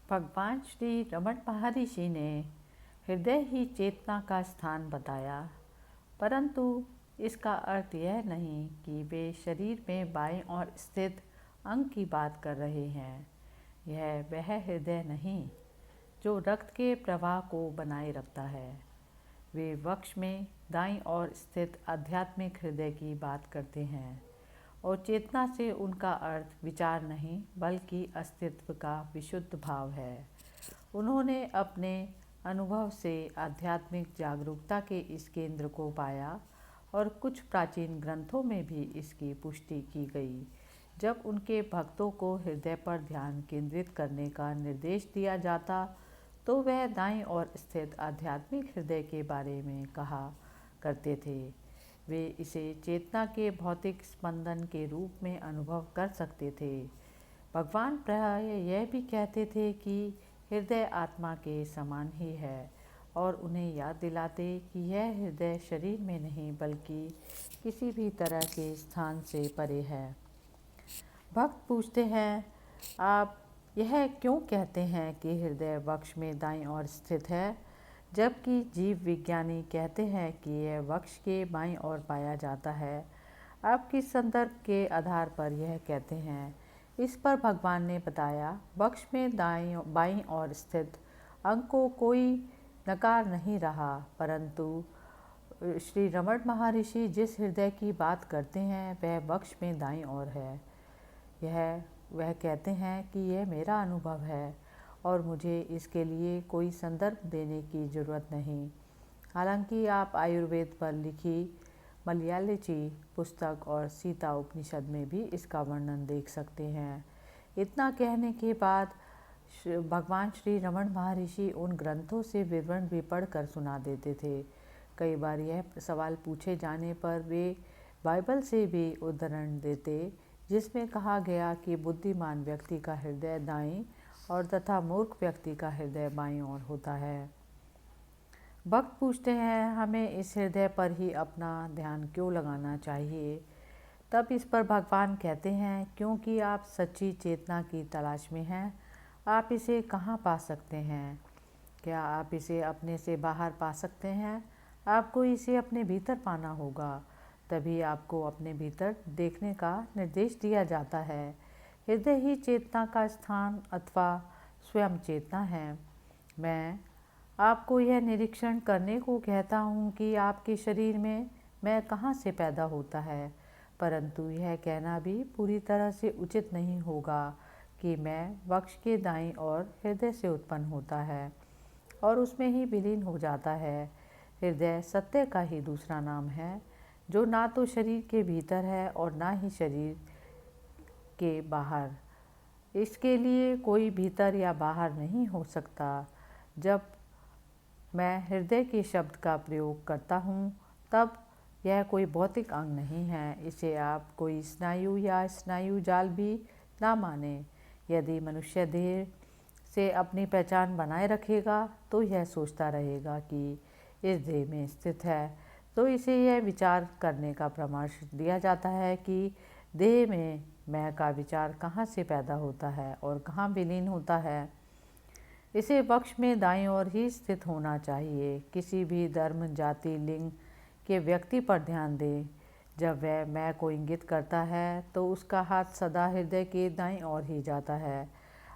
भगवान श्री रमण महर्षि ने हृदय ही चेतना का स्थान बताया, परंतु इसका अर्थ यह नहीं कि वे शरीर में बाएं ओर स्थित अंग की बात कर रहे हैं। यह वह हृदय नहीं जो रक्त के प्रवाह को बनाए रखता है। वे वक्ष में दाईं ओर स्थित आध्यात्मिक हृदय की बात करते हैं और चेतना से उनका अर्थ विचार नहीं बल्कि अस्तित्व का विशुद्ध भाव है। उन्होंने अपने अनुभव से आध्यात्मिक जागरूकता के इस केंद्र को पाया और कुछ प्राचीन ग्रंथों में भी इसकी पुष्टि की गई। जब उनके भक्तों को हृदय पर ध्यान केंद्रित करने का निर्देश दिया जाता तो वह दाईं ओर स्थित आध्यात्मिक हृदय के बारे में कहा करते थे। वे इसे चेतना के भौतिक स्पंदन के रूप में अनुभव कर सकते थे। भगवान प्राय यह भी कहते थे कि हृदय आत्मा के समान ही है और उन्हें याद दिलाते कि यह हृदय शरीर में नहीं बल्कि किसी भी तरह के स्थान से परे है। भक्त पूछते हैं, आप यह क्यों कहते हैं कि हृदय वक्ष में दाईं ओर स्थित है, जबकि जीव विज्ञानी कहते हैं कि यह वक्ष के बाईं ओर पाया जाता है। आप किस संदर्भ के आधार पर यह कहते हैं? इस पर भगवान ने बताया, वक्ष में बाईं ओर स्थित अंग को कोई नकार नहीं रहा, परंतु श्री रमण महर्षि जिस हृदय की बात करते हैं वह वक्ष में दाईं ओर है। वह कहते हैं कि यह मेरा अनुभव है और मुझे इसके लिए कोई संदर्भ देने की ज़रूरत नहीं। हालांकि आप आयुर्वेद पर लिखी मलयालची पुस्तक और सीता उपनिषद में भी इसका वर्णन देख सकते हैं। इतना कहने के बाद भगवान श्री रमण महर्षि उन ग्रंथों से विवरण भी पढ़कर सुना देते थे। कई बार यह सवाल पूछे जाने पर वे बाइबल से भी उदाहरण देते, जिसमें कहा गया कि बुद्धिमान व्यक्ति का हृदय दाईं और तथा मूर्ख व्यक्ति का हृदय बाईं ओर होता है। भक्त पूछते हैं, हमें इस हृदय पर ही अपना ध्यान क्यों लगाना चाहिए? तब इस पर भगवान कहते हैं, क्योंकि आप सच्ची चेतना की तलाश में हैं। आप इसे कहाँ पा सकते हैं? क्या आप इसे अपने से बाहर पा सकते हैं? आपको इसे अपने भीतर पाना होगा, तभी आपको अपने भीतर देखने का निर्देश दिया जाता है। हृदय ही चेतना का स्थान अथवा स्वयं चेतना है। मैं आपको यह निरीक्षण करने को कहता हूँ कि आपके शरीर में मैं कहाँ से पैदा होता है, परंतु यह कहना भी पूरी तरह से उचित नहीं होगा कि मैं वक्ष के दाईं ओर हृदय से उत्पन्न होता है और उसमें ही विलीन हो जाता है। हृदय सत्य का ही दूसरा नाम है, जो ना तो शरीर के भीतर है और ना ही शरीर के बाहर। इसके लिए कोई भीतर या बाहर नहीं हो सकता। जब मैं हृदय के शब्द का प्रयोग करता हूँ तब यह कोई भौतिक अंग नहीं है। इसे आप कोई स्नायु या स्नायु जाल भी ना माने। यदि मनुष्य देह से अपनी पहचान बनाए रखेगा तो यह सोचता रहेगा कि इस देह में स्थित है, तो इसे यह विचार करने का परामर्श दिया जाता है कि देह में मैं का विचार कहाँ से पैदा होता है और कहाँ विलीन होता है। इसे वक्ष में दाईं ओर ही स्थित होना चाहिए। किसी भी धर्म, जाति, लिंग के व्यक्ति पर ध्यान दें। जब वह मैं को इंगित करता है तो उसका हाथ सदा हृदय के दाईं ओर ही जाता है।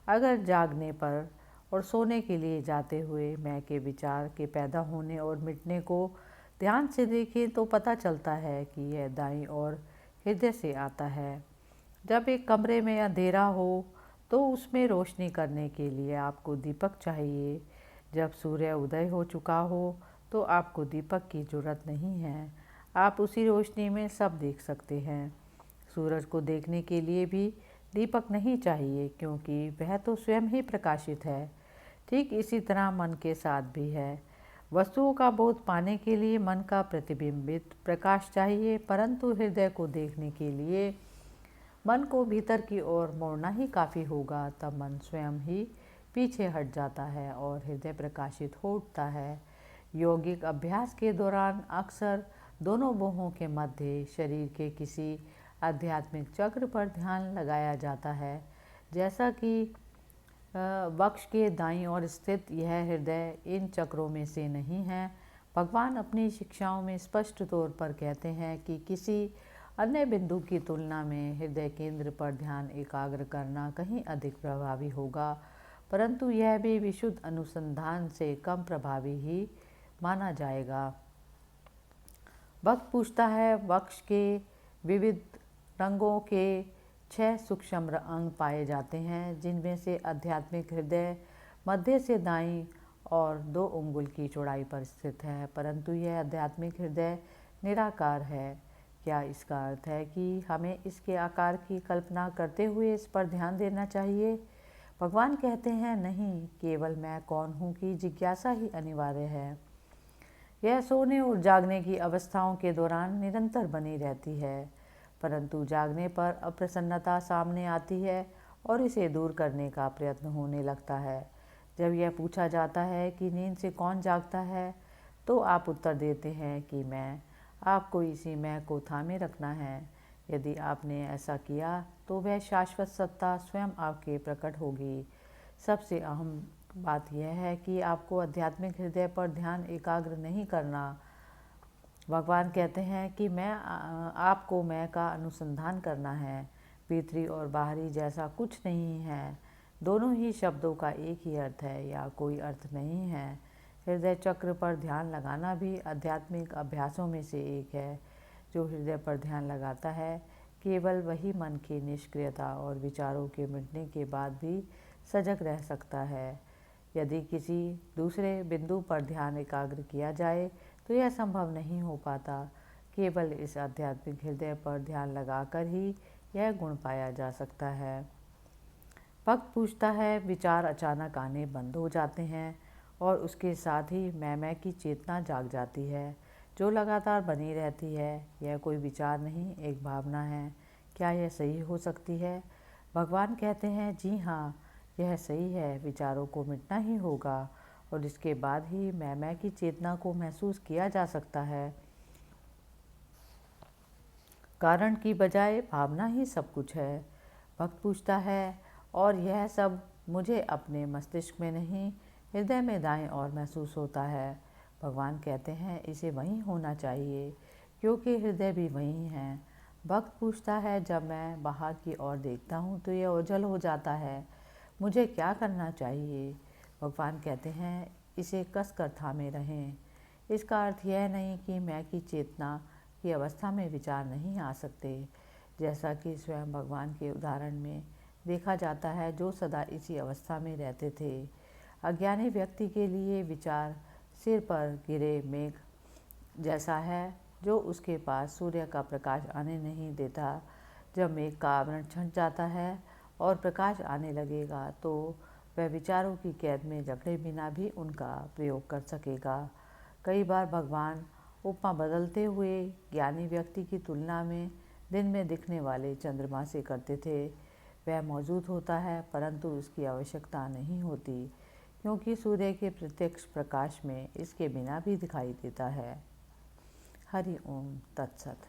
अगर जागने पर और सोने के लिए जाते हुए मैं के विचार के पैदा होने और मिटने को ध्यान से देखें तो पता चलता है कि यह दाईं ओर हृदय से आता है। जब एक कमरे में अंधेरा हो तो उसमें रोशनी करने के लिए आपको दीपक चाहिए। जब सूर्य उदय हो चुका हो तो आपको दीपक की जरूरत नहीं है। आप उसी रोशनी में सब देख सकते हैं। सूरज को देखने के लिए भी दीपक नहीं चाहिए, क्योंकि वह तो स्वयं ही प्रकाशित है। ठीक इसी तरह मन के साथ भी है। वस्तुओं का बोध पाने के लिए मन का प्रतिबिंबित प्रकाश चाहिए, परंतु हृदय को देखने के लिए मन को भीतर की ओर मोड़ना ही काफ़ी होगा। तब मन स्वयं ही पीछे हट जाता है और हृदय प्रकाशित हो उठता है। यौगिक अभ्यास के दौरान अक्सर दोनों बाहों के मध्य शरीर के किसी आध्यात्मिक चक्र पर ध्यान लगाया जाता है, जैसा कि वक्ष के दाईं ओर स्थित यह हृदय इन चक्रों में से नहीं है। भगवान अपनी शिक्षाओं में स्पष्ट तौर पर कहते हैं कि किसी अन्य बिंदु की तुलना में हृदय केंद्र पर ध्यान एकाग्र करना कहीं अधिक प्रभावी होगा, परंतु यह भी विशुद्ध अनुसंधान से कम प्रभावी ही माना जाएगा। भक्त पूछता है, वक्ष के विविध रंगों के 6 सूक्ष्म अंग पाए जाते हैं, जिनमें से आध्यात्मिक हृदय मध्य से दाईं और 2 अंगुल की चौड़ाई पर स्थित है, परंतु यह आध्यात्मिक हृदय निराकार है। क्या इसका अर्थ है कि हमें इसके आकार की कल्पना करते हुए इस पर ध्यान देना चाहिए? भगवान कहते हैं, नहीं, केवल मैं कौन हूँ की जिज्ञासा ही अनिवार्य है। यह सोने और जागने की अवस्थाओं के दौरान निरंतर बनी रहती है, परंतु जागने पर अप्रसन्नता सामने आती है और इसे दूर करने का प्रयत्न होने लगता है। जब यह पूछा जाता है कि नींद से कौन जागता है, तो आप उत्तर देते हैं कि मैं। आपको इसी मैं को थामे रखना है। यदि आपने ऐसा किया तो वह शाश्वत सत्ता स्वयं आपके प्रकट होगी। सबसे अहम बात यह है कि आपको आध्यात्मिक हृदय पर ध्यान एकाग्र नहीं करना। भगवान कहते हैं कि आपको मैं का अनुसंधान करना है। भीतरी और बाहरी जैसा कुछ नहीं है। दोनों ही शब्दों का एक ही अर्थ है या कोई अर्थ नहीं है। हृदय चक्र पर ध्यान लगाना भी आध्यात्मिक अभ्यासों में से एक है। जो हृदय पर ध्यान लगाता है, केवल वही मन की निष्क्रियता और विचारों के मिटने के बाद भी सजग रह सकता है। यदि किसी दूसरे बिंदु पर ध्यान एकाग्र किया जाए तो यह संभव नहीं हो पाता। केवल इस आध्यात्मिक हृदय पर ध्यान लगाकर ही यह गुण पाया जा सकता है। भक्त पूछता है, विचार अचानक आने बंद हो जाते हैं और उसके साथ ही मैं की चेतना जाग जाती है, जो लगातार बनी रहती है। यह कोई विचार नहीं, एक भावना है। क्या यह सही हो सकती है? भगवान कहते हैं, जी हाँ, यह सही है। विचारों को मिटना ही होगा और इसके बाद ही मैं की चेतना को महसूस किया जा सकता है। कारण की बजाय भावना ही सब कुछ है। भक्त पूछता है, और यह सब मुझे अपने मस्तिष्क में नहीं, हृदय में दाएं ओर महसूस होता है। भगवान कहते हैं, इसे वहीं होना चाहिए, क्योंकि हृदय भी वहीं है। भक्त पूछता है, जब मैं बाहर की ओर देखता हूँ तो यह ओझल हो जाता है, मुझे क्या करना चाहिए? भगवान कहते हैं, इसे कस कर थामे रहें। इसका अर्थ यह नहीं कि मैं की चेतना की अवस्था में विचार नहीं आ सकते, जैसा कि स्वयं भगवान के उदाहरण में देखा जाता है, जो सदा इसी अवस्था में रहते थे। अज्ञानी व्यक्ति के लिए विचार सिर पर गिरे मेघ जैसा है, जो उसके पास सूर्य का प्रकाश आने नहीं देता। जब मेघ का आवरण छंट जाता है और प्रकाश आने लगेगा, तो वह विचारों की कैद में जकड़े बिना भी उनका प्रयोग कर सकेगा। कई बार भगवान उपमा बदलते हुए ज्ञानी व्यक्ति की तुलना में दिन में दिखने वाले चंद्रमा से करते थे। वह मौजूद होता है, परंतु उसकी आवश्यकता नहीं होती, क्योंकि सूर्य के प्रत्यक्ष प्रकाश में इसके बिना भी दिखाई देता है। हरि ओम तत्सत।